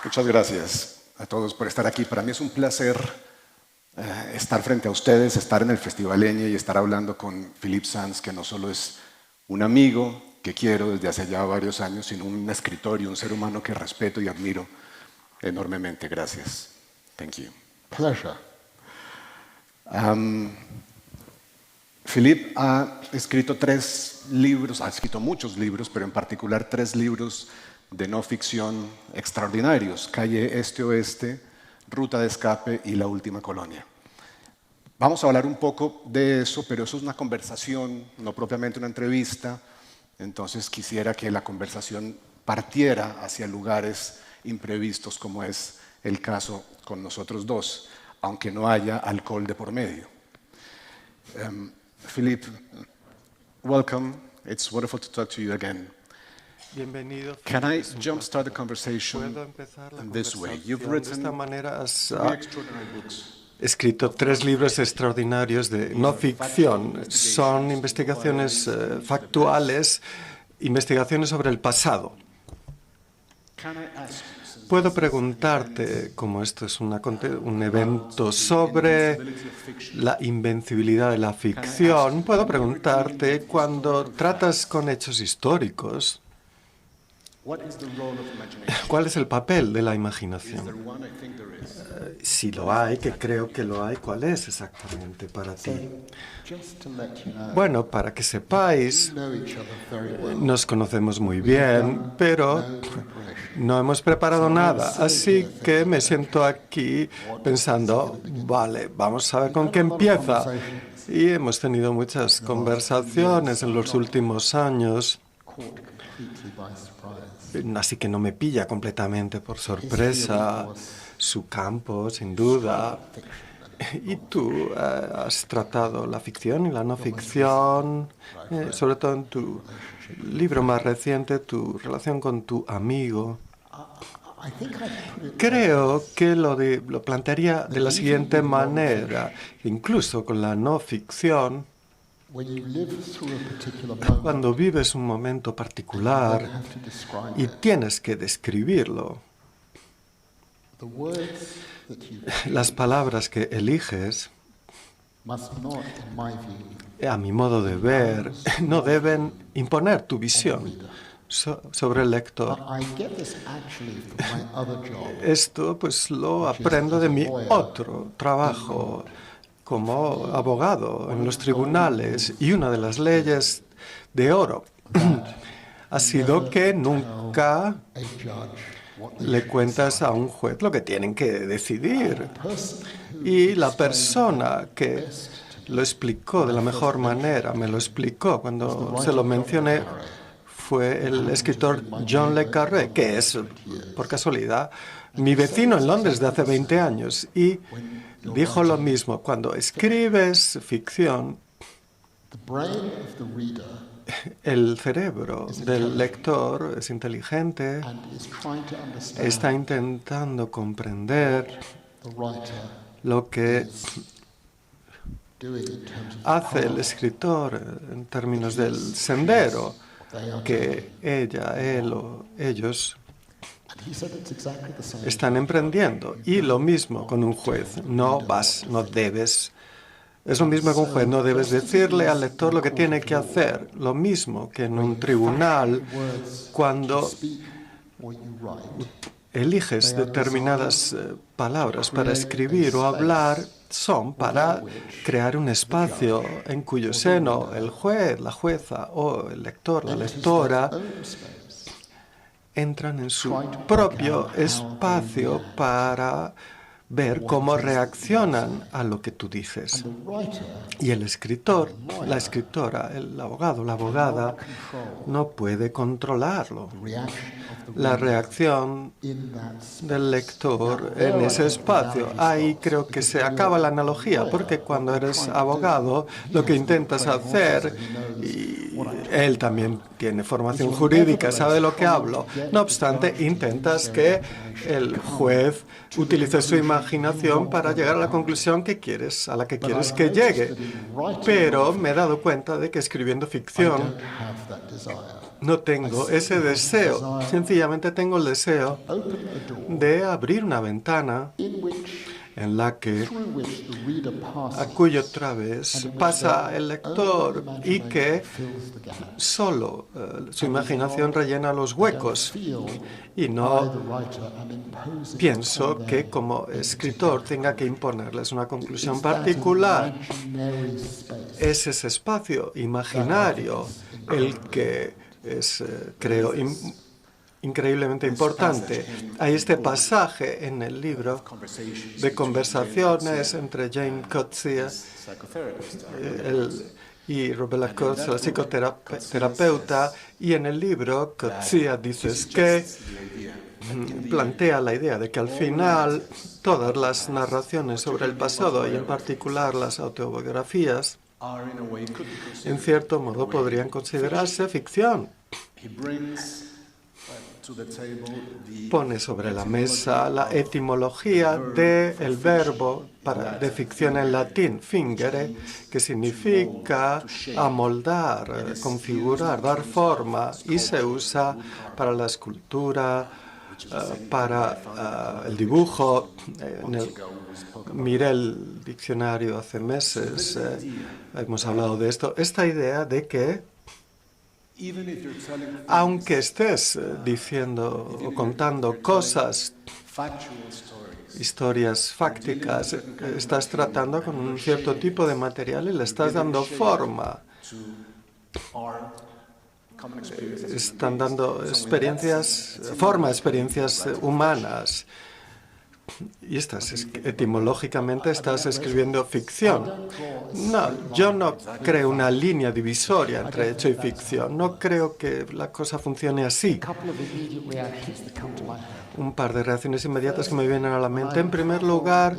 Muchas gracias a todos por estar aquí. Para mí es un placer estar frente a ustedes, estar en el Festival Eñe y estar hablando con Philippe Sands, que no solo es un amigo que quiero desde hace ya varios años, sino un escritor y un ser humano que respeto y admiro enormemente. Gracias. Thank you. Pleasure. Philippe ha escrito 3 libros, ha escrito muchos libros, pero en particular 3 libros de no ficción extraordinarios: Calle Este-Oeste, Ruta de Escape y La Última Colonia. Vamos a hablar un poco de eso, pero eso es una conversación, no propiamente una entrevista. Entonces quisiera que la conversación partiera hacia lugares imprevistos, como es el caso con nosotros dos, aunque no haya alcohol de por medio. Philippe, welcome. It's wonderful to talk to you again. Bienvenido. Can I jumpstart the conversation Puedo empezar la in this way? conversación You've de esta written manera. Has 3 extraordinary books. escrito 3 libros extraordinarios de no ficción. Son investigaciones factuales, investigaciones sobre el pasado. Can I ask you, since Puedo preguntarte, como esto es un evento sobre la invencibilidad de la ficción, puedo preguntarte, cuando tratas con hechos históricos, what is the role of imagination? ¿cuál es el papel de la Is imaginación? there one? I think there is. Si lo hay, que creo que lo hay, ¿cuál es exactamente para ti? Just to let you know, Bueno, para que sepáis, we know each other very well. nos conocemos muy bien, pero no hemos preparado nada. Así que me siento aquí pensando, vale, vamos a ver con qué empieza. Y hemos tenido muchas conversaciones en los últimos años, Caught completely by surprise. así que no me pilla completamente por sorpresa. Su campo, sin duda. Y tú has tratado la ficción y la no ficción, sobre todo en tu libro más reciente, tu relación con tu amigo. I think I put it Creo que lo plantearía de la siguiente manera. Incluso con la no ficción, when you live through a particular moment, cuando vives un momento you particular have to describe y it. tienes que describirlo, The words that you las palabras que eliges, must not, in my view, a mi modo de ver, no deben imponer tu visión sobre el lector. I get this actually from my other job. Esto pues lo aprendo de mi otro trabajo como abogado en los tribunales, y una de las leyes de oro ha sido que nunca A judge what they le cuentas a un juez lo que tienen que decidir. Y la persona que lo explicó de la mejor manera, me lo explicó cuando se lo mencioné, fue el escritor John le Carré, que es, por casualidad, mi vecino en Londres de hace 20 años. Y dijo lo mismo: cuando escribes ficción, the brain of the reader el cerebro del lector es inteligente, and is trying to understand está intentando comprender the writer lo que doing in terms of hace el escritor en términos del sendero they are que ella, él o ellos and he said it's exactly the same. están emprendiendo. Y lo mismo con un juez. No debes. Es lo mismo con un juez. No debes decirle al lector lo que tiene que hacer. Lo mismo que en un tribunal, cuando Speak or you write. eliges determinadas palabras para escribir o hablar, son para crear un espacio en cuyo seno el juez, la jueza o el lector, la lectora entran en su propio espacio para ver cómo reaccionan a lo que tú dices. Y el escritor, la escritora, el abogado, la abogada, no puede controlarlo. La reacción del lector en ese espacio. Ahí creo que se acaba la analogía, porque cuando eres abogado, lo que intentas hacer, y él también tiene formación jurídica, sabe de lo que hablo, no obstante, intentas que el juez utilice su imaginación para llegar a la conclusión que quieres, a la que quieres que llegue. Pero me he dado cuenta de que escribiendo ficción No tengo ese deseo. Sencillamente tengo el deseo open a door de abrir una ventana in which, en la que through which the reader a passes, cuyo través pasa el lector y que fills the gap. solo su imaginación rellena los huecos. Feel Y I, no the writer, am imposing pienso upon que them como escritor tenga que imponerles una conclusión It's that particular. imaginary space Es ese espacio imaginario el que es, creo, increíblemente importante. Hay este pasaje en el libro de conversaciones entre Jane Coetzee y Robert Coates, la psicoterapeuta, y en el libro Coetzee dices que plantea la idea de que al final todas las narraciones sobre el pasado y en particular las autobiografías en cierto modo podrían considerarse ficción. Pone sobre la mesa la etimología del verbo de ficción en latín, fingere, que significa amoldar, configurar, dar forma, y se usa para la escultura, para el dibujo. Miré el diccionario hace meses, hemos hablado de esto, esta idea de que aunque estés diciendo o contando cosas, historias fácticas, estás tratando con un cierto tipo de material y le estás dando forma. Están dando forma a experiencias humanas. Y etimológicamente estás escribiendo ficción. No, yo no creo una línea divisoria entre hecho y ficción. No creo que la cosa funcione así. Un par de reacciones inmediatas que me vienen a la mente. En primer lugar,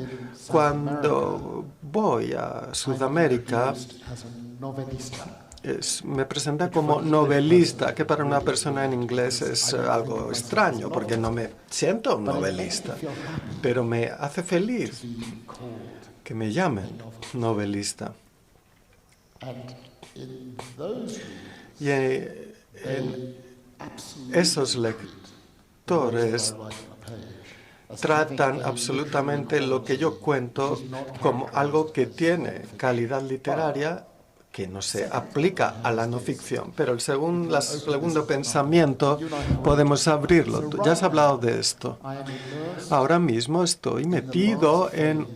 cuando voy a Sudamérica, me presenta como novelista, que para una persona en inglés es algo extraño, porque no me siento un novelista, pero me hace feliz que me llamen novelista. Y en esos lectores tratan absolutamente lo que yo cuento como algo que tiene calidad literaria, que no se aplica a la no ficción. Pero el segundo pensamiento podemos abrirlo. Tú ya has hablado de esto. Ahora mismo estoy metido en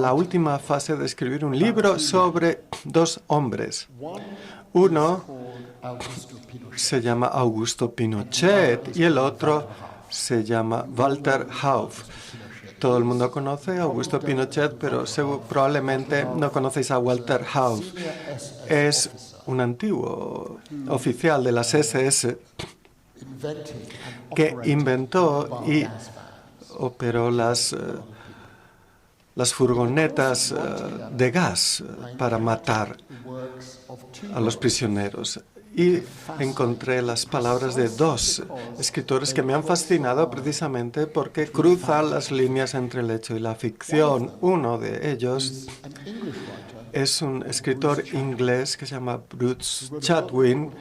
la última fase de escribir un libro sobre dos hombres. Uno se llama Augusto Pinochet y el otro se llama Walter Hauff. Todo el mundo conoce a Augusto Pinochet, pero probablemente no conocéis a Walter Hauff. Es un antiguo oficial de las SS que inventó y operó las furgonetas de gas para matar a los prisioneros. Y encontré las palabras de dos escritores que me han fascinado precisamente porque cruzan las líneas entre el hecho y la ficción. Uno de ellos es un escritor inglés que se llama Bruce Chatwin.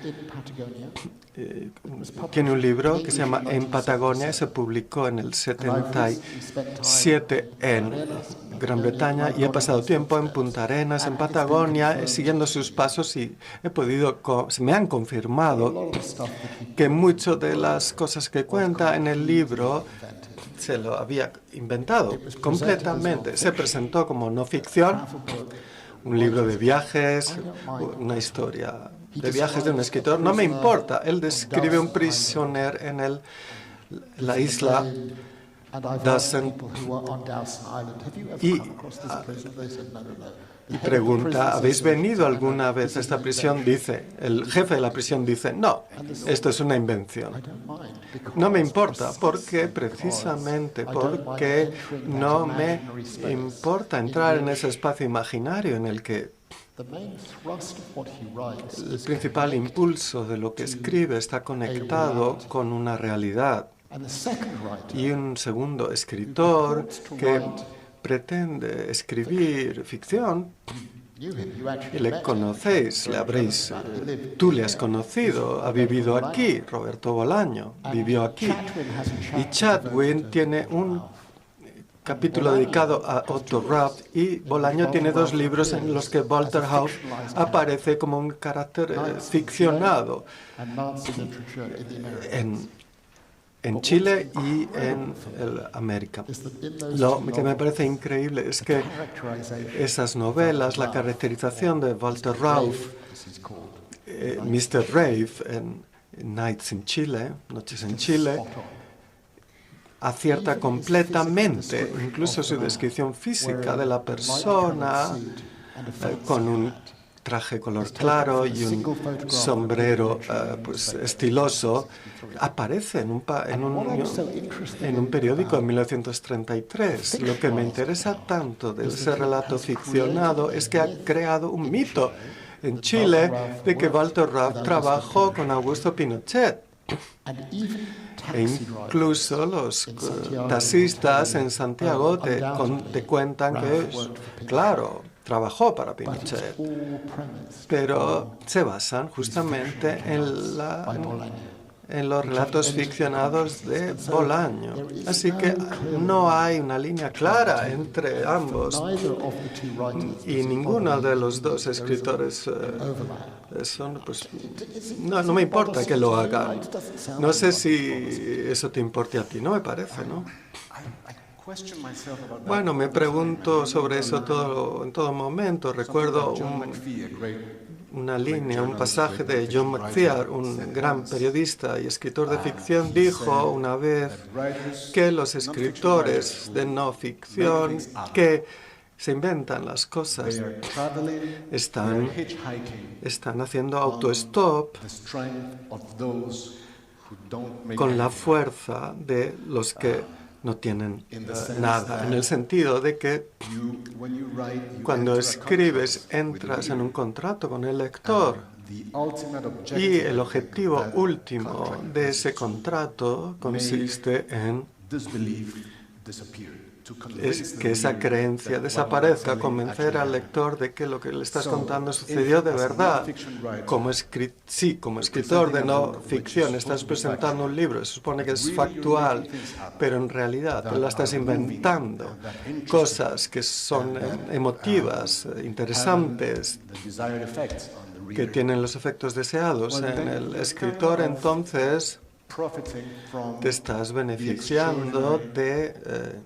Tiene un libro que se llama En Patagonia y se publicó en el 77 en Gran Bretaña, y he pasado tiempo en Punta Arenas, en Patagonia, siguiendo sus pasos, y me han confirmado que muchas de las cosas que cuenta en el libro se lo había inventado completamente. Se presentó como no ficción, un libro de viajes, una historia de viajes de un escritor. No me importa. Él describe un prisionero en la isla Dawson y pregunta, ¿habéis venido alguna vez a esta prisión? Dice, el jefe de la prisión dice, no, esto es una invención. No me importa, precisamente porque no me importa entrar en ese espacio imaginario en el que el principal impulso de lo que escribe está conectado con una realidad. Y un segundo escritor que pretende escribir ficción Y le conocéis, tú le has conocido, ha vivido aquí, Roberto Bolaño vivió aquí. Y Chatwin tiene un capítulo dedicado a Otto Raff y Bolaño tiene 2 libros en los que Walter Hauf aparece como un carácter ficcionado en Chile y en América. Lo que me parece increíble es que esas novelas, la caracterización de Walter Rauf, Mr. Rave en Nights in Chile, Noches en Chile, acierta completamente, incluso su descripción física de la persona, con un traje color claro y un sombrero pues, estiloso, aparece en un periódico en 1933. Lo que me interesa tanto de ese relato ficcionado es que ha creado un mito en Chile de que Walter Raff trabajó con Augusto Pinochet. E incluso los taxistas en Santiago te cuentan que, claro, trabajó para Pinochet, pero se basan justamente en los relatos ficcionados de Bolaño. Así que no hay una línea clara entre ambos y ninguno de los 2 escritores son, pues, no me importa que lo hagan. No sé si eso te importe a ti, no me parece, ¿no? Bueno, me pregunto sobre eso en todo momento. Recuerdo una línea, un pasaje de John McPhee, un gran periodista y escritor de ficción, dijo una vez que los escritores de no ficción que se inventan las cosas están haciendo autostop con la fuerza de los que no tienen nada, en el sentido de que cuando escribes entras en un contrato con el lector y el objetivo último de ese contrato consiste en que esa creencia desaparezca, convencer al lector de que lo que le estás contando sucedió de verdad. Como escritor de no ficción estás presentando un libro, se supone que es factual, pero en realidad te la estás inventando. Cosas que son emotivas, interesantes, que tienen los efectos deseados en el escritor, entonces te estás beneficiando de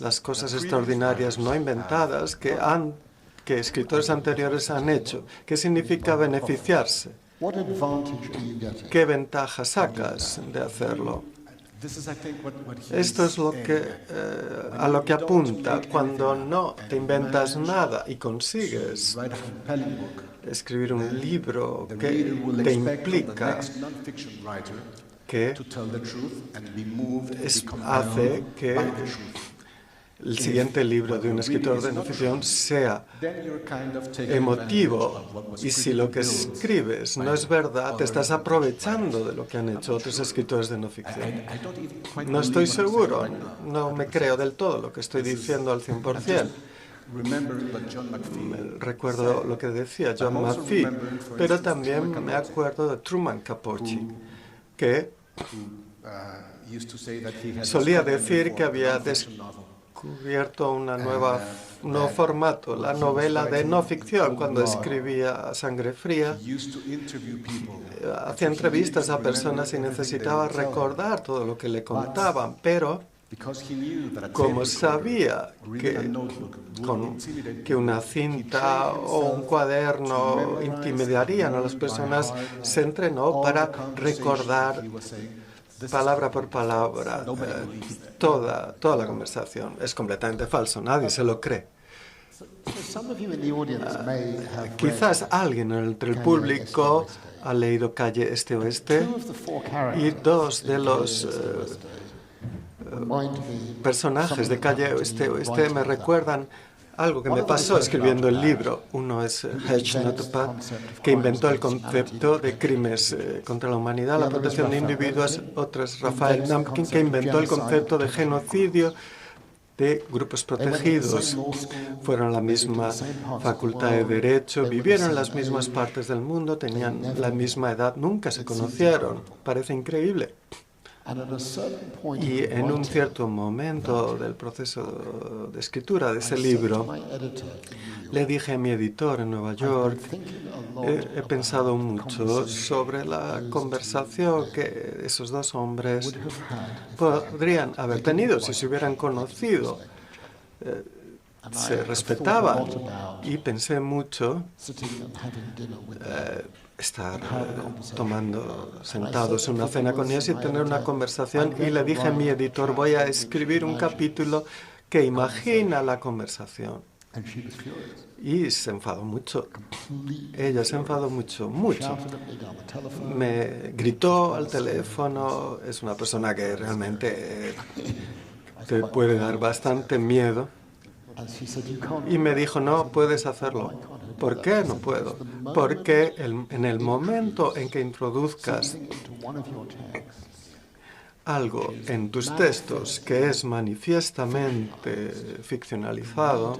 las cosas extraordinarias no inventadas que escritores anteriores han hecho. ¿Qué significa beneficiarse? ¿Qué ventaja sacas de hacerlo? Esto es a lo que apunta cuando no te inventas nada y consigues escribir un libro que te implica, que hace que el siguiente libro de un escritor de no ficción sea emotivo. Y si lo que escribes no es verdad, te estás aprovechando de lo que han hecho otros escritores de no ficción. No estoy seguro, no me creo del todo lo que estoy diciendo al 100%. Recuerdo lo que decía John McPhee, pero también me acuerdo de Truman Capote, que solía decir que había descubierto un nuevo formato, la novela de no ficción, cuando escribía Sangre Fría. Hacía entrevistas a personas y necesitaba recordar todo lo que le contaban, pero como sabía que una cinta o un cuaderno intimidarían a las personas, se entrenó para recordar palabra por palabra toda la conversación. Es completamente falso, nadie se lo cree. Quizás alguien entre el público ha leído Calle Este Oeste y 2 de los personajes de Calle Este Oeste me recuerdan algo que me pasó escribiendo el libro. Uno es H. Notepat, que inventó el concepto de crímenes contra la humanidad, la protección de individuos. Otro es Rafael Namkin, que inventó el concepto de genocidio de grupos protegidos. Fueron a la misma facultad de Derecho, vivieron en las mismas partes del mundo, tenían la misma edad, nunca se conocieron. Parece increíble. Y en un cierto momento del proceso de escritura de ese libro, le dije a mi editor en Nueva York, he pensado mucho sobre la conversación que esos dos hombres podrían haber tenido si se hubieran conocido. Se respetaban y pensé mucho estar sentados en una cena con ellos y tener una conversación, y le dije a mi editor, voy a escribir un capítulo que imagina la conversación. Y se enfadó mucho. Ella se enfadó mucho, mucho. Me gritó al teléfono. Es una persona que realmente te puede dar bastante miedo. Y me dijo, no puedes hacerlo. ¿Por qué no puedo? Porque en el momento en que introduzcas algo en tus textos que es manifiestamente ficcionalizado,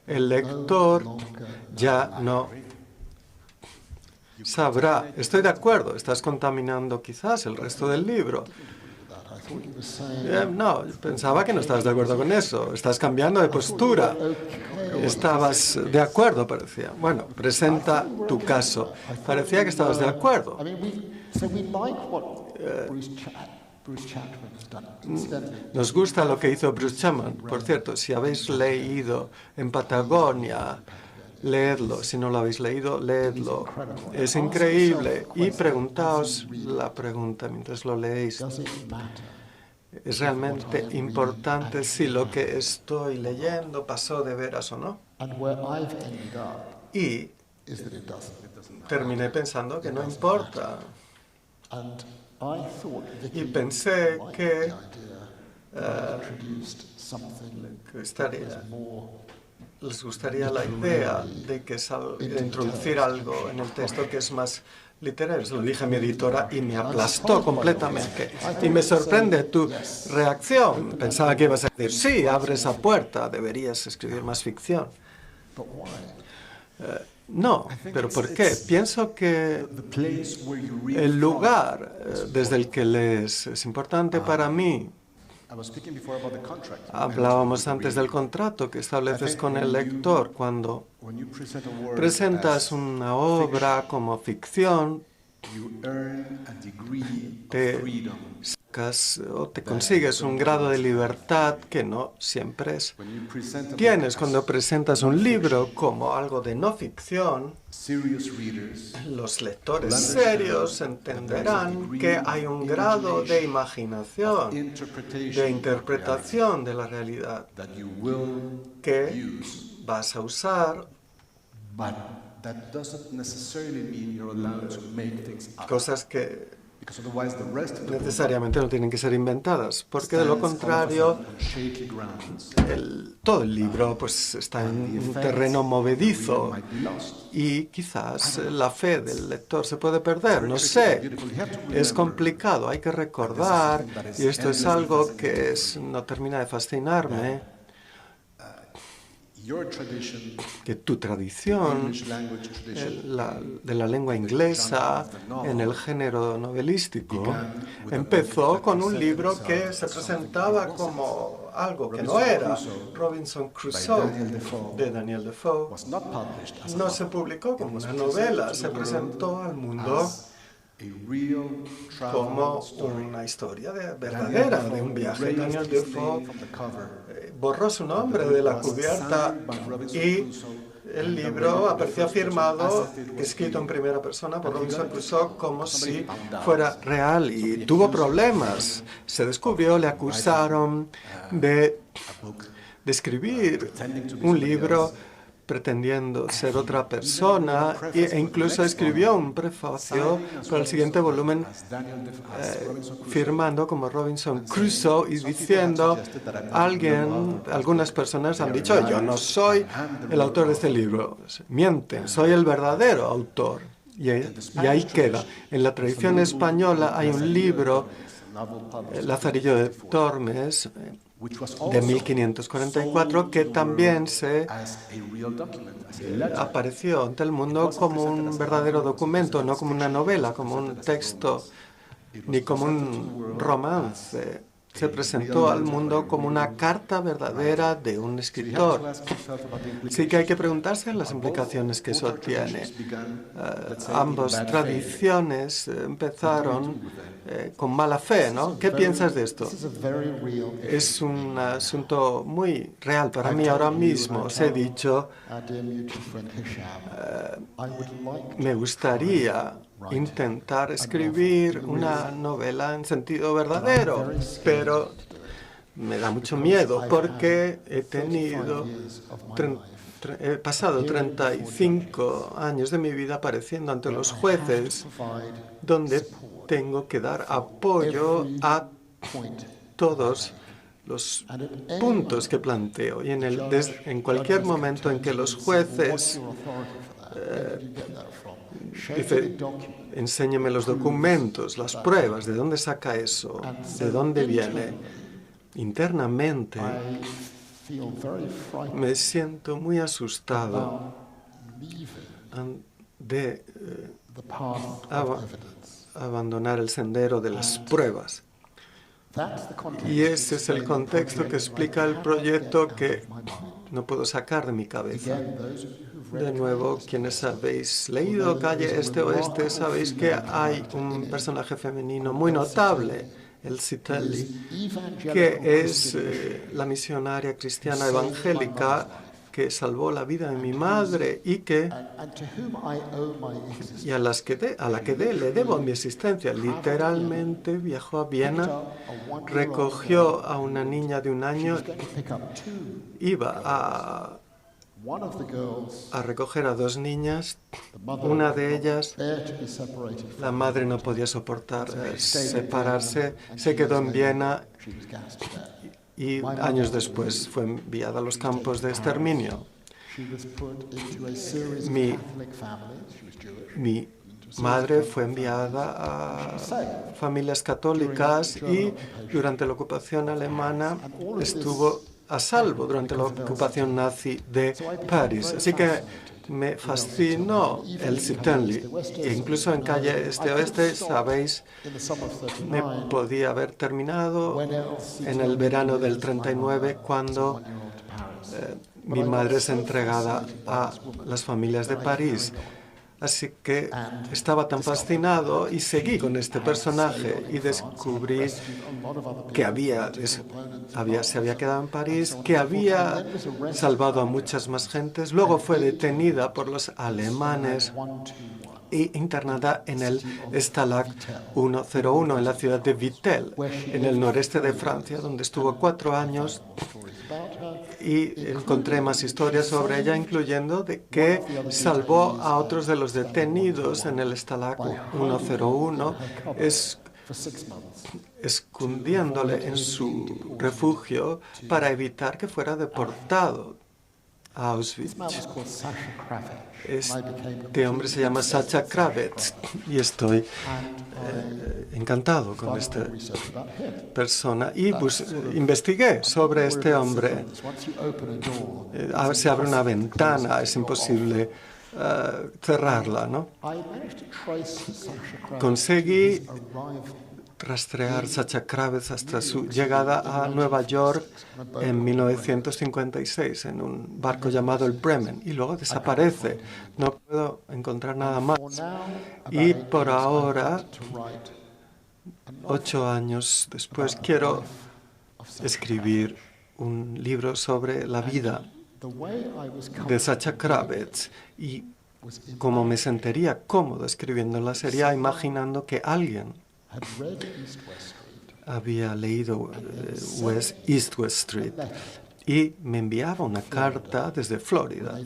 el lector ya no sabrá. Estoy de acuerdo, estás contaminando quizás el resto del libro. No, pensaba que no estabas de acuerdo con eso. Estás cambiando de postura. Estabas de acuerdo, parecía. Bueno, presenta tu caso. Parecía que estabas de acuerdo. Nos gusta lo que hizo Bruce Chapman. Por cierto, si habéis leído En Patagonia, leedlo. Si no lo habéis leído, leedlo. Es increíble. Y preguntaos la pregunta mientras lo leéis. ¿Es realmente importante si lo que estoy leyendo pasó de veras o no? Y terminé pensando que no importa. Y pensé que les gustaría la idea de introducir algo en el texto que es más literario. Se lo dije a mi editora y me aplastó completamente. Y me sorprende tu reacción. Pensaba que ibas a decir, sí, abre esa puerta, deberías escribir más ficción. No, pero ¿por qué? Pienso que el lugar desde el que lees es importante para mí. Hablábamos antes del contrato que estableces con el lector. Cuando presentas una obra como ficción, te sacas o te consigues un grado de libertad que no siempre tienes. Cuando presentas un libro como algo de no ficción, los lectores serios entenderán que hay un grado de imaginación, de interpretación de la realidad que vas a usar. Cosas que necesariamente no tienen que ser inventadas, porque de lo contrario todo el libro pues está en un terreno movedizo y quizás la fe del lector se puede perder, no sé. Es complicado, hay que recordar, y esto es algo que no termina de fascinarme, que tu tradición de la lengua inglesa en el género novelístico empezó con un libro que se presentaba como algo que no era. Robinson Crusoe, de Daniel Defoe, no se publicó como una novela, se presentó al mundo como una historia verdadera de un viaje. Daniel Defoe borró su nombre de la cubierta y el libro aparecía firmado, escrito en primera persona por Robinson Crusoe, como si fuera real, y tuvo problemas. Se descubrió, le acusaron de escribir un libro pretendiendo ser otra persona, e incluso escribió un prefacio para el siguiente volumen firmando como Robinson Crusoe y diciendo, algunas personas han dicho, yo no soy el autor de este libro. Mienten, soy el verdadero autor. Y ahí queda. En la tradición española hay un libro, Lazarillo de Tormes, de 1544, que también se as a real document, as a letter. apareció ante el mundo como un verdadero documento, no como una novela, como un texto, ni como un romance. Se presentó al mundo como una carta verdadera de un escritor. Sí que hay que preguntarse las implicaciones que eso tiene. Ambas tradiciones empezaron con mala fe, ¿no? ¿Qué piensas de esto? This is a very real issue. Es un asunto muy real para mí ahora mismo. Os he dicho, Our dear mutual friend Hisham, I would like me gustaría intentar escribir una novela en sentido verdadero, pero me da mucho miedo porque he pasado 35 años de mi vida apareciendo ante los jueces, donde tengo que dar apoyo a todos los puntos que planteo. Y en cualquier momento en que los jueces dice, enséñeme los documentos, las pruebas, ¿de dónde saca eso? ¿De dónde viene? Internamente I feel very frightened me siento muy asustado leaving de the path aba- of evidence. abandonar el sendero de las pruebas. That's the context. Y ese es el contexto que explica el proyecto que no puedo sacar de mi cabeza. Again, those of you who've De read nuevo, quienes habéis leído Calle Este Oeste, sabéis que hay un personaje femenino muy notable, Elsie Telly, que es la misionaria cristiana evangélica que salvó la vida de mi madre y and to whom I owe my existence. a la que le debo mi existencia. Literalmente viajó a Viena, recogió a una niña de un año, Going to pick up two. iba One of the girls, a recoger a dos niñas. the mother, Una de ellas, bear to be separated la from. madre no podía soportar separarse, se quedó en Viena She was gassed to death. y años después fue enviada a los campos de exterminio. She was put into a series of Mi- Catholic families. She was Jewish. Mi madre fue enviada a familias católicas y durante la ocupación alemana estuvo a salvo durante la ocupación nazi de París. Así que me fascinó Elsie Telly. E incluso en Calle Este Oeste, sabéis, In the summer of me 39, podía haber terminado when Elsie en el verano del 39 cuando mi madre es entregada a las familias de París. Así que estaba tan fascinado y seguí con este personaje y descubrí que se había quedado en París, que había salvado a muchas más gentes. Luego fue detenida por los alemanes e internada en el Stalag 101 en la ciudad de Vittel, en el noreste de Francia, donde estuvo 4 años. Y encontré más historias sobre ella, incluyendo de que salvó a otros de los detenidos en el Stalag 101, for 6 months. escondiéndole en su refugio para evitar que fuera deportado a Auschwitz. This man was called Sasha Kravitz. And I became Este hombre se llama Sacha Kravitz y estoy encantado con esta research about him. persona y investigué sobre este hombre. Once you open a door, Se abre una ventana, es imposible cerrarla, ¿no? I managed to trace Sasha Kravitz Conseguí arrival rastrear Sacha Kravitz hasta su llegada a Nueva York en 1956 en un barco llamado el Bremen y luego desaparece. No puedo encontrar nada más. Y por ahora, 8 años después, quiero escribir un libro sobre la vida the way I was de Sacha Kravitz y cómo me sentiría cómodo escribiéndola sería imaginando que alguien had read East West Street había leído East West Street y me enviaba una carta desde Florida,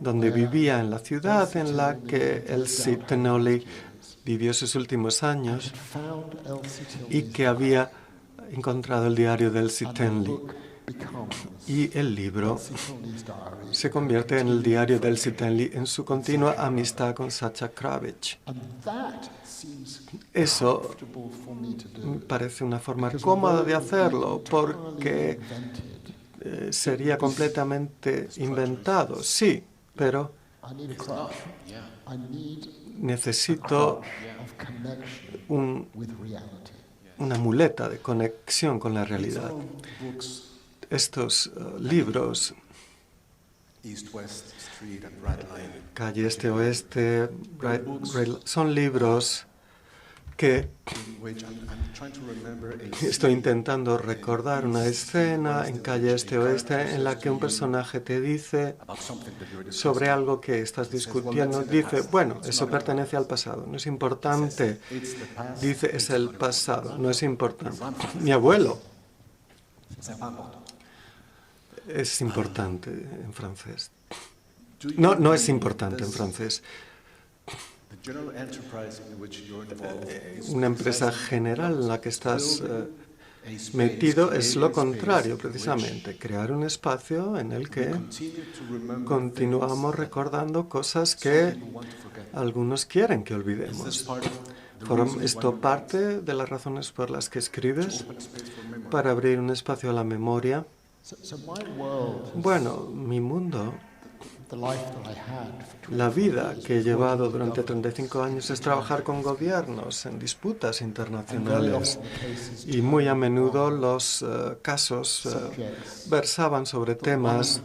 donde vivía en la ciudad en la que Elsie Telly vivió sus últimos años found Elsie y Telly's que había encontrado el diario de Elsie Telly. becomes Y el libro Telly's diary. se convierte en el diario de Elsie Telly en su continua amistad con Sacha Kravitz. And that seems Eso comfortable for me me parece una forma cómoda de hacerlo porque sería completamente inventado. Sí, pero necesito una muleta de conexión con la realidad. Estos libros, Calle Este-Oeste, son libros que estoy intentando recordar una escena en Calle Este-Oeste en la que un personaje te dice sobre algo que estás discutiendo. Dice, bueno, eso pertenece al pasado, no es importante. Dice, es el pasado, no es importante. Mi abuelo es importante en francés. No es importante en francés. Una empresa general en la que estás metido es lo contrario, precisamente, crear un espacio en el que continuamos recordando cosas que algunos quieren que olvidemos. ¿Esto parte de las razones por las que escribes? Para abrir un espacio a la memoria. Bueno, mi mundo, la vida que he llevado durante 35 años es trabajar con gobiernos en disputas internacionales y muy a menudo los casos versaban sobre temas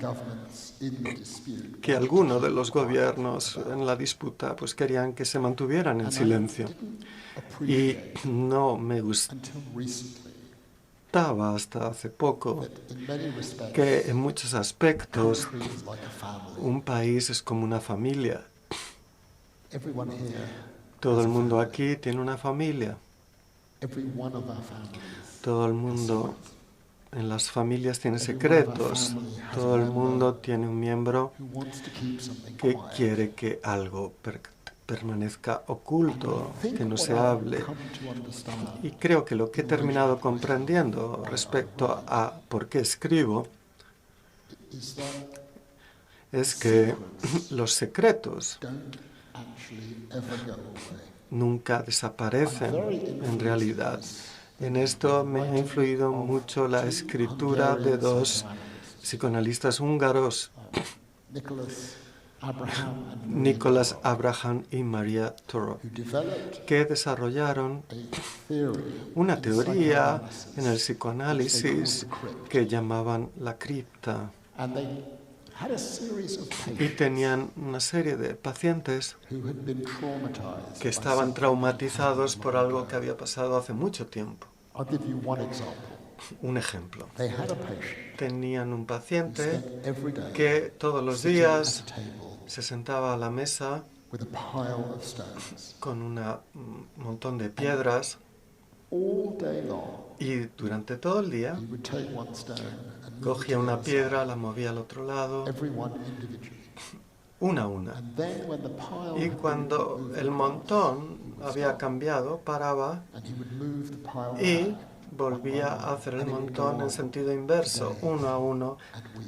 que algunos de los gobiernos en la disputa pues querían que se mantuvieran en silencio. Y no me gustaba hasta hace poco que en muchos aspectos un país es como una familia. Todo el mundo aquí tiene una familia. Todo el mundo en las familias tiene secretos. Todo el mundo tiene un miembro que quiere que algo permanezca oculto, que no se hable. Y creo que lo que he terminado comprendiendo respecto a por qué escribo es que los secretos nunca desaparecen en realidad. En esto me ha influido mucho la escritura de dos psicoanalistas húngaros, Nicholas Abraham y Maria Torok, que desarrollaron una teoría en el psicoanálisis que llamaban la cripta. Y tenían una serie de pacientes que estaban traumatizados por algo que había pasado hace mucho tiempo. Un ejemplo. Tenían un paciente que todos los días se sentaba a la mesa con un montón de piedras y durante todo el día cogía una piedra, la movía al otro lado, una a una. Y cuando el montón había cambiado, paraba y volvía a hacer el montón en sentido inverso, uno a uno,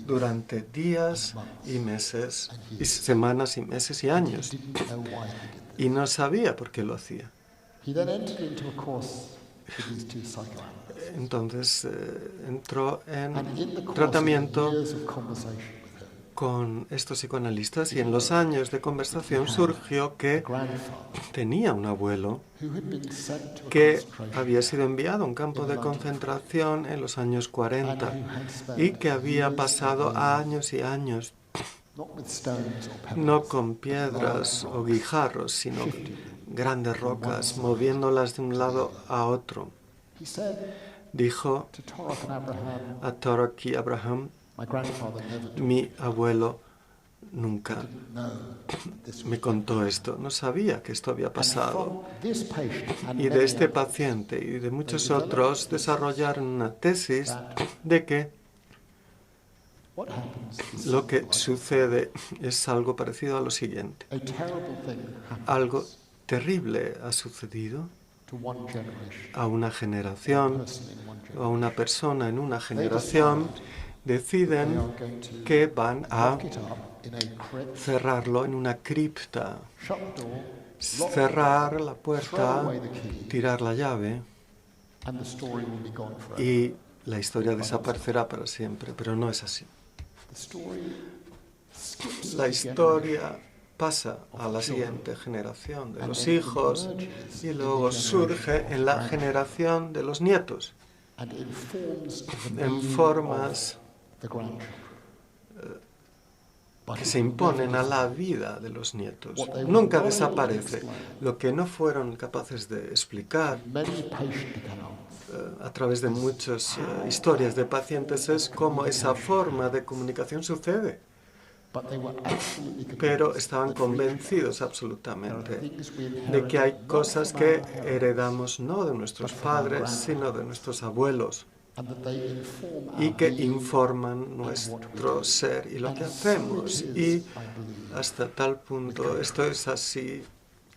durante días y meses, y semanas y meses y años. Y no sabía por qué lo hacía. Entonces entró en tratamiento con estos psicoanalistas y en los años de conversación surgió que tenía un abuelo que había sido enviado a un campo de concentración en los años 40 y que había pasado años y años, no con piedras o guijarros, sino grandes rocas, moviéndolas de un lado a otro. Dijo a Torok y Abraham, mi abuelo nunca me contó esto, no sabía que esto había pasado. Y de este paciente y de muchos otros desarrollaron una tesis de que lo que sucede es algo parecido a lo siguiente. Algo terrible ha sucedido a una generación, o a una persona en una generación, deciden que van a cerrarlo en una cripta, cerrar la puerta, tirar la llave and the story will be gone forever. y la historia desaparecerá para siempre, pero no es así. The story skips La the historia pasa a la siguiente generación de los hijos y luego surge en la generación de los nietos, and informs the en meaning formas of the grandchildren. But que it se will imponen never a la disappear. vida de los nietos. What they Nunca were not able to desaparece. explain. Lo que no fueron capaces de explicar Many patient accounts a través de muchas historias de pacientes es cómo esa forma de comunicación sucede. but they were absolutely convinced Pero estaban that we convencidos there are absolutamente things we de que hay inherit not cosas from que our parents, heredamos no de nuestros padres, sino de nuestros abuelos, and that they inform y our que being. informan nuestro ser y lo que hacemos. Y hasta tal punto esto es así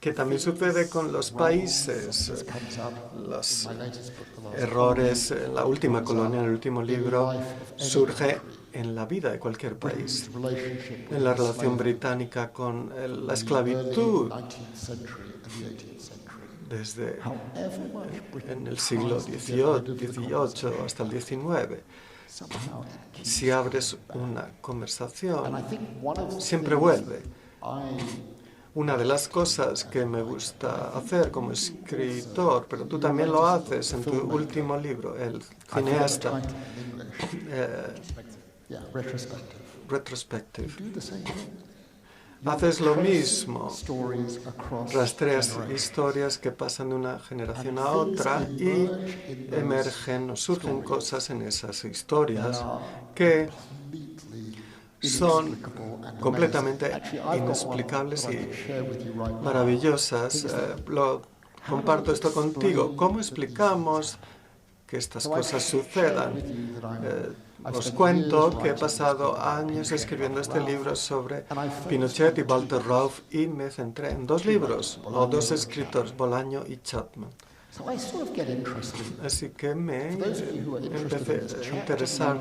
que también sucede con los países. This comes up Los in my latest book, The Last errores en la última colonia, en el último libro, life of any surge country. en la vida de cualquier país. Britain's relationship En la with relación slavery británica con la in the early esclavitud 19th century and the 18th century. desde However much Britain en el siglo tries to get rid of the XVIII hasta el XIX. somehow it keeps Si abres coming una back. And I conversación, think one of the siempre things vuelve. I Una de las cosas que me gusta hacer como escritor, pero tú también lo haces en tu último libro, El I forget the cineasta, title in English. eh, Retrospective. Retrospective. You do the same thing. You Haces lo trace mismo, stories across rastreas generations. historias que pasan de una generación a otra y emergen o surgen cosas en esas historias que Completely son inexplicable and completamente amazing. Actually, I've got one inexplicables that I y can share with you right now. maravillosas. Comparto esto contigo. ¿Cómo explicamos que estas So I cosas share sucedan? with you that I've Os spent cuento years que he writing pasado this book about años Pinochet escribiendo and este Ralph, libro sobre and I focused Pinochet y on Walter two Rauff y me centré en dos libros, o Bolaño dos y escritores, Bolaño y Chapman. So I sort of get interested. Así que me For those of you who are interested in empecé this a chapter, interesar.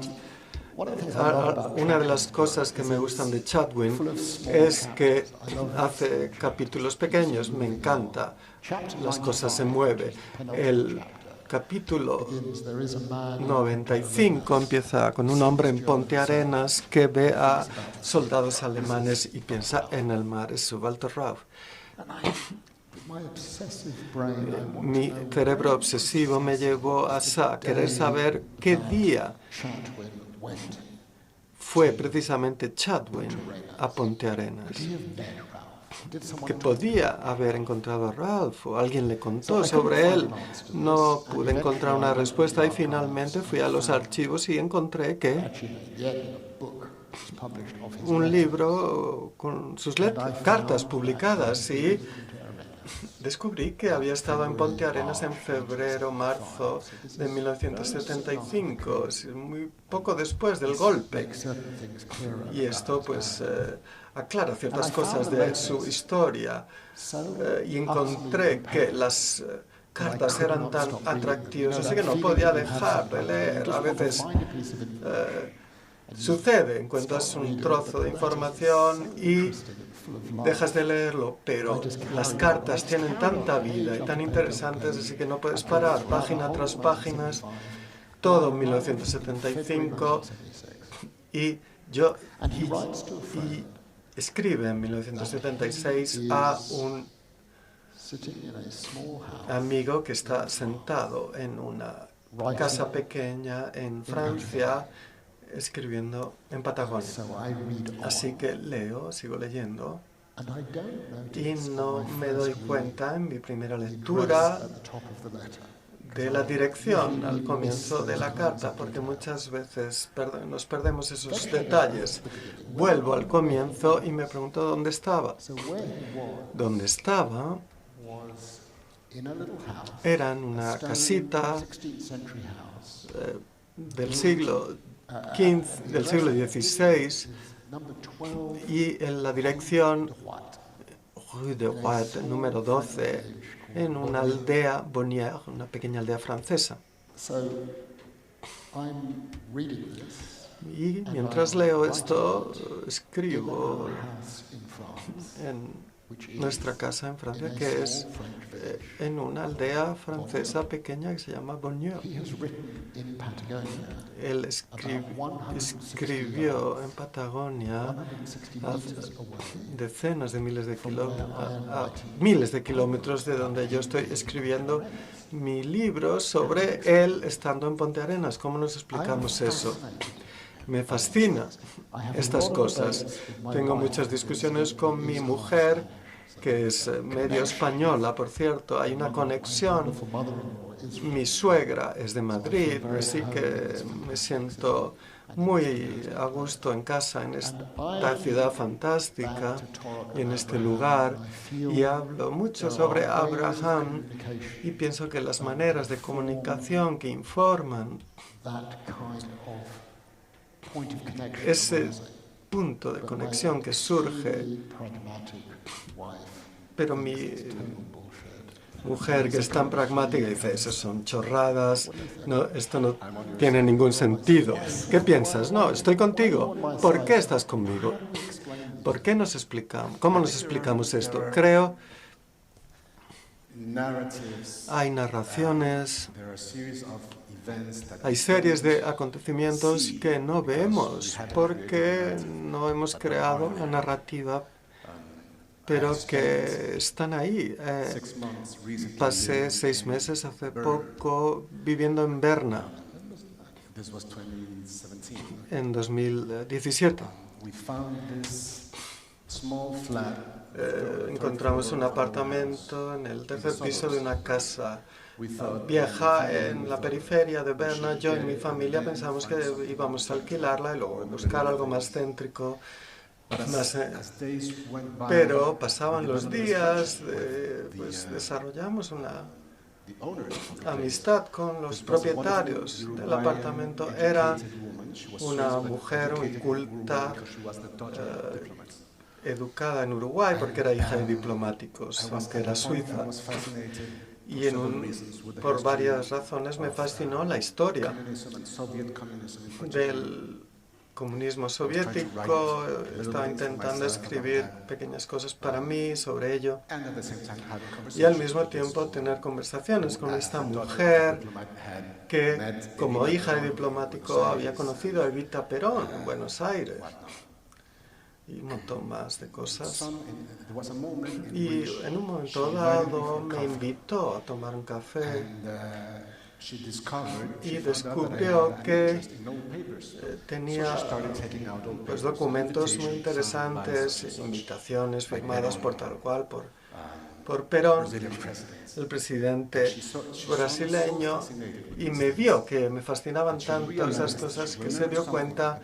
one of the things I love about Una de las Chapman's cosas que book me is gustan de it's Chatwin full of small es que chapters. I love hace capítulos pequeños, me encanta. Chapter Las cosas se 95, mueven. which is the penultimate El chapter, capítulo begins, "There is a man in 95 empieza con un hombre en Ponte Arenas que ve a soldados alemanes y piensa en el mar. Es Walter Rauff. And with my obsessive brain, I want Mi to know cerebro when obsesivo me llevó a querer saber qué día Chatwin went. fue precisamente Chatwin a Ponte Arenas. Could he have met Ralph? Did someone Que podía haber encontrado a Ralph o alguien le contó So I couldn't sobre find él. an answer to this, No and pude encontrar eventually una I went to respuesta the y finalmente archives fui a los and archivos y encontré que actually yet a book was published of his un letters. libro con sus cartas publicadas y descubrí que había estado en Ponte Arenas en febrero, marzo de 1975, muy poco después del golpe. Make certain things clearer Y esto about pues Ralph. aclara ciertas And I found cosas the de letters su historia. So Y encontré que las cartas eran tan atractivas, así que no podía dejar de leer. A veces sucede, encuentras un trozo de información y dejas de leerlo, pero las cartas tienen tanta vida y tan interesantes, así que no puedes parar, página tras páginas, todo en 1975, y yo y escribe en 1976 a un amigo que está sentado en una casa pequeña en Francia escribiendo en Patagonia. Así que leo, sigo leyendo y no me doy cuenta en mi primera lectura de la dirección al comienzo de la carta, porque muchas veces nos perdemos esos detalles. Vuelvo al comienzo y me pregunto dónde estaba. Dónde estaba era en una casita del siglo XV, del siglo XVI, y en la dirección Rue de White, número 12, en una aldea Bonnières, una pequeña aldea francesa. Y mientras leo esto, escribo nuestra casa en Francia, que es en una aldea francesa pequeña que se llama Bonnieu. Él escribió en Patagonia a decenas de miles de kilómetros, a miles de kilómetros de donde yo estoy escribiendo mi libro sobre él estando en Ponte Arenas. ¿Cómo nos explicamos eso? Me fascina estas cosas. Tengo muchas discusiones con mi mujer, que es medio española, por cierto. Hay una conexión. Mi suegra es de Madrid, así que me siento muy a gusto en casa, en esta ciudad fantástica y en este lugar. Y hablo mucho sobre Abraham y pienso que las maneras de comunicación que informan ese punto de conexión que surge, pero mi mujer, que es tan pragmática, dice, eso son chorradas, no, esto no tiene ningún sentido. ¿Qué piensas? No, estoy contigo. ¿Por qué estás conmigo? ¿Por qué nos explicamos? ¿Cómo nos explicamos esto? Creo hay narraciones, hay series de acontecimientos que no vemos porque no hemos creado una narrativa, pero que están ahí. Pasé 6 meses hace poco viviendo en Berna, en 2017. Encontramos un apartamento en el tercer piso de una casa vieja en la periferia de Berna. Yo y mi familia pensamos que íbamos a alquilarla y luego buscar algo más céntrico. Pero pasaban los días, pues desarrollamos una amistad con los propietarios del apartamento. Era una mujer muy culta, educada en Uruguay porque era hija de diplomáticos, aunque era suiza. Y por varias razones me fascinó la historia del comunismo soviético. Estaba intentando escribir pequeñas cosas para mí sobre ello y al mismo tiempo tener conversaciones con esta mujer que, como hija de diplomático, había conocido a Evita Perón en Buenos Aires y un montón más de cosas. Y en un momento dado me invitó a tomar un café y descubrió que tenía pues, documentos muy interesantes, invitaciones firmadas por tal cual, por Perón, el presidente brasileño, y me vio que me fascinaban tanto esas cosas que se dio cuenta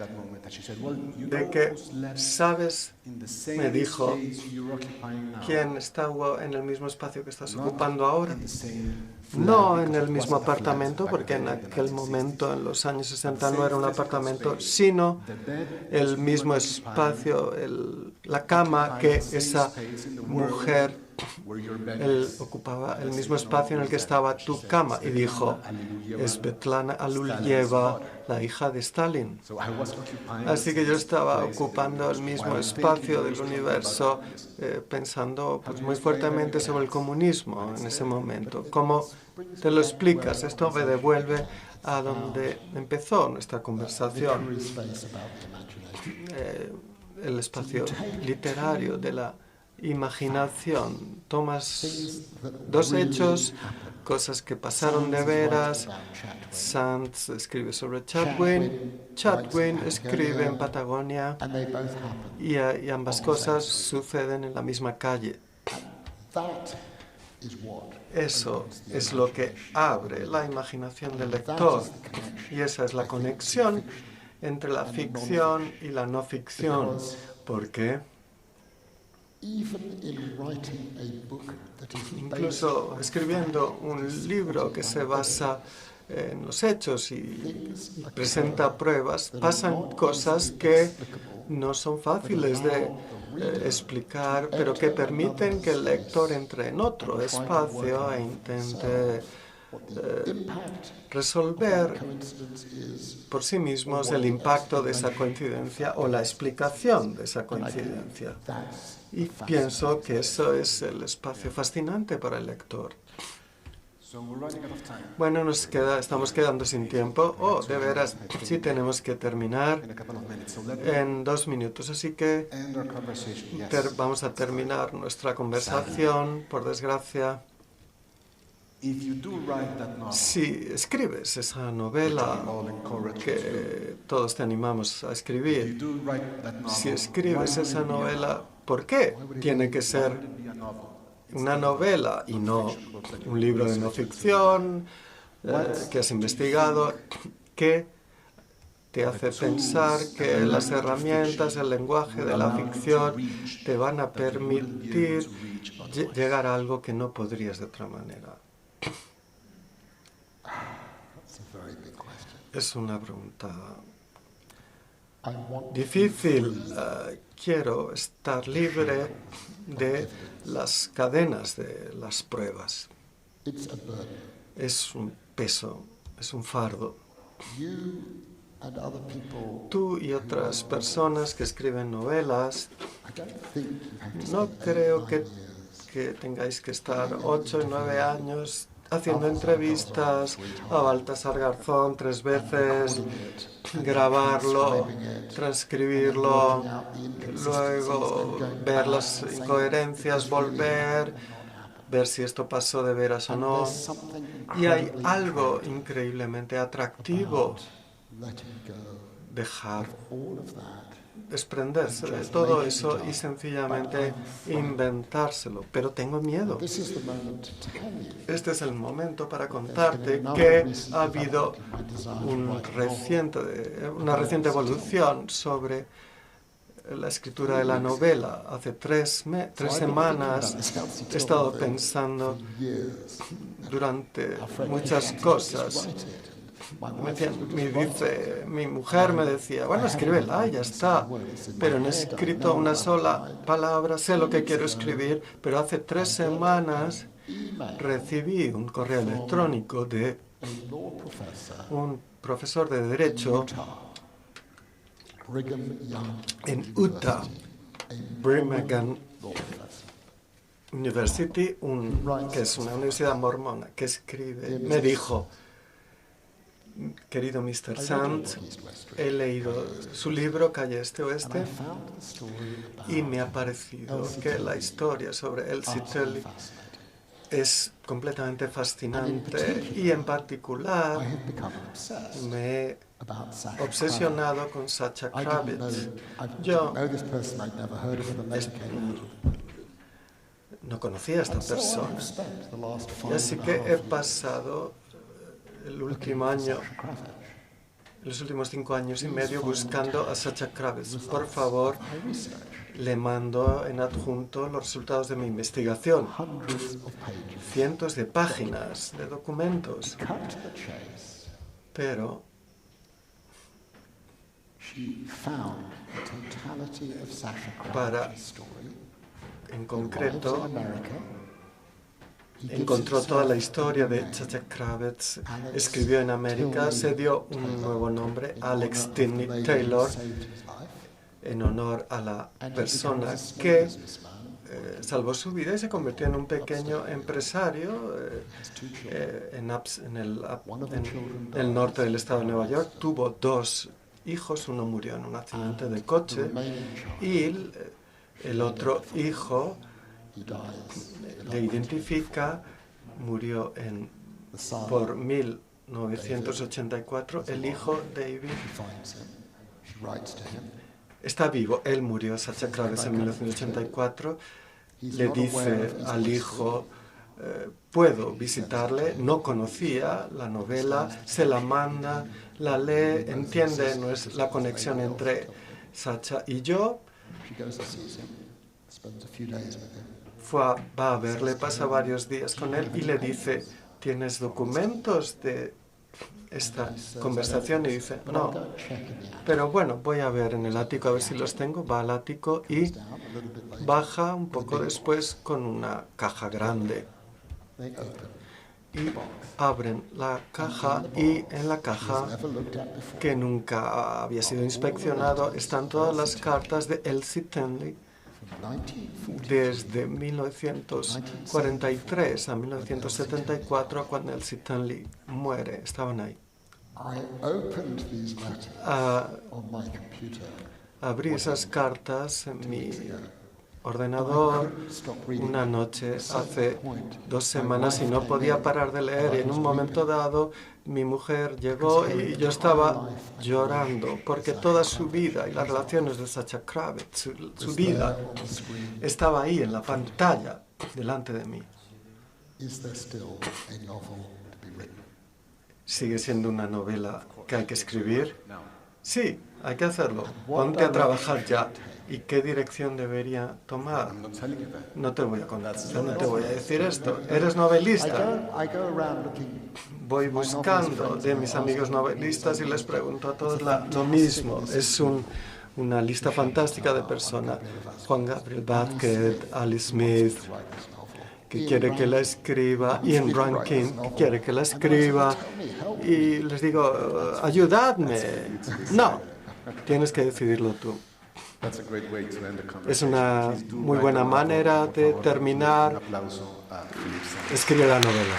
de que, ¿sabes? Me dijo, ¿quién está en el mismo espacio que estás ocupando ahora? No en el mismo apartamento, porque en aquel momento, en los años 60, no era un apartamento, sino el mismo espacio, la cama que esa mujer, él ocupaba el mismo espacio en el que estaba tu cama. Y dijo, es Svetlana Aluyeva, la hija de Stalin. Así que yo estaba ocupando el mismo espacio del universo, pensando pues, muy fuertemente sobre el comunismo en ese momento. ¿Cómo te lo explicas? Esto me devuelve a donde empezó nuestra conversación, el espacio literario de la imaginación. Tomas dos hechos, cosas que pasaron de veras. Sands escribe sobre Chatwin escribe en Patagonia, y ambas cosas suceden en la misma calle. Eso es lo que abre la imaginación del lector, y esa es la conexión entre la ficción y la no ficción. ¿Por qué? Incluso escribiendo un libro que se basa en los hechos y presenta pruebas, pasan cosas que no son fáciles de explicar, pero que permiten que el lector entre en otro espacio e intente resolver por sí mismos el impacto de esa coincidencia o la explicación de esa coincidencia. Y pienso que eso es el espacio fascinante para el lector. Bueno, estamos quedando sin tiempo. Oh, de veras, sí tenemos que terminar en 2 minutos. Así que vamos a terminar nuestra conversación, por desgracia. Si escribes esa novela que todos te animamos a escribir, si escribes esa novela, ¿por qué tiene que ser una novela y no un libro de no ficción que has investigado? ¿Qué te hace pensar que las herramientas, el lenguaje de la ficción te van a permitir llegar a algo que no podrías de otra manera? Es una pregunta difícil. Quiero estar libre de las cadenas de las pruebas. Es un peso, es un fardo. Tú y otras personas que escriben novelas, no creo que tengáis que estar 8 y 9 años haciendo entrevistas a Baltasar Garzón 3 veces, grabarlo, transcribirlo, luego ver las incoherencias, volver, ver si esto pasó de veras o no. Y hay algo increíblemente atractivo, dejar desprenderse de todo eso y sencillamente inventárselo. Pero tengo miedo. Este es el momento para contarte que ha habido una reciente evolución sobre la escritura de la novela. Hace 3 semanas he estado pensando durante muchas cosas. Mi mujer me decía, bueno, escríbela, ya está. Pero no he escrito una sola palabra, sé lo que quiero escribir, pero hace 3 semanas recibí un correo electrónico de un profesor de Derecho en Utah, Brigham University, que es una universidad mormona, que escribe, me dijo: querido Mr. Sands, he leído su libro Calle Este Oeste y me ha parecido que la historia sobre Elsie Tully es completamente fascinante y en particular me he obsesionado con Sacha Krabitz. Yo no conocía a esta persona y así que he pasado los últimos 5 años y medio buscando a Sacha Krabitz. Por favor, le mando en adjunto los resultados de mi investigación. Cientos de páginas de documentos. Pero en concreto, encontró toda la historia de Sacha Krabitz, escribió en América, se dio un nuevo nombre, Alex Tinney Taylor, en honor a la persona que salvó su vida y se convirtió en un pequeño empresario en el norte del estado de Nueva York. Tuvo 2 hijos, uno murió en un accidente de coche y el otro hijo le identifica, murió por 1984. El hijo, David, está vivo. Él murió, Sacha Krabitz, en 1984. Le dice al hijo, puedo visitarle. No conocía la novela, se la manda, la lee, entiende la conexión entre Sacha y yo. Va a verle, pasa varios días con él y le dice, ¿tienes documentos de esta conversación? Y dice, no. Pero bueno, voy a ver en el ático a ver si los tengo. Va al ático y baja un poco después con una caja grande. Y abren la caja y en la caja, que nunca había sido inspeccionado, están todas las cartas de Elsie Tully desde 1943 a 1974, cuando el Stanley muere. Estaban ahí. Abrí esas cartas en mi ordenador una noche hace 2 semanas y no podía parar de leer. Y en un momento dado mi mujer llegó y yo estaba llorando porque toda su vida y las relaciones de Sacha Kravitz, su vida, estaba ahí en la pantalla delante de mí. ¿Sigue siendo una novela que hay que escribir? Sí, hay que hacerlo. Ponte a trabajar ya. ¿Y qué dirección debería tomar? No te voy a contar, no te voy a decir esto. ¿Eres novelista? Voy buscando de mis amigos novelistas y les pregunto a todos lo mismo. Es una lista fantástica de personas. Juan Gabriel Vázquez, Alice Smith, que quiere que la escriba, Ian Rankin, que quiere que la escriba, y les digo, ayudadme. No, tienes que decidirlo tú. Es una muy buena manera de terminar. Escribe la novela.